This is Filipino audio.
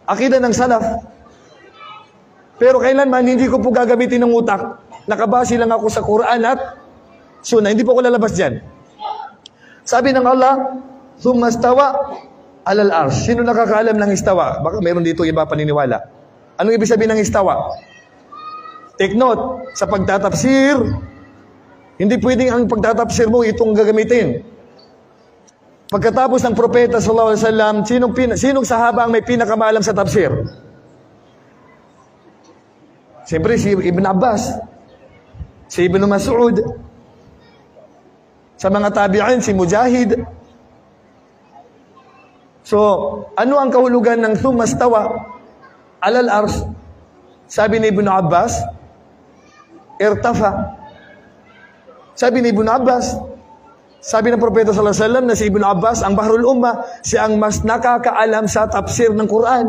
akida ng salaf. Pero kailanman, hindi ko po gagamitin ng utak. Nakabase lang ako sa Quran at Sunnah. Hindi po ako lalabas dyan. Sabi ng Allah, thumma stawa alal arsh. Sino nakakaalam ng istawa? Baka meron dito iba paniniwala. Anong ibig sabihin ng istawa? Take note, sa pagtatapsir, hindi pwedeng ang pagtatapsir mo itong gagamitin. Pagkatapos ng propeta sallallahu alaihi wasallam, sinong sahaba ang may pinakamaalam sa tafsir? Siyempre si Ibn Abbas, si Ibn Mas'ud, sa mga tabi'in, si Mujahid. So, ano ang kahulugan ng thumma stawa alal arsh? Sabi ni Ibn Abbas, irtafa. Sabi ni Ibn Abbas, sabi ng propeta sallallahu alaihi wasallam na si Ibn Abbas, ang Bahrul Ummah, siya ang mas nakakaalam sa tafsir ng Quran.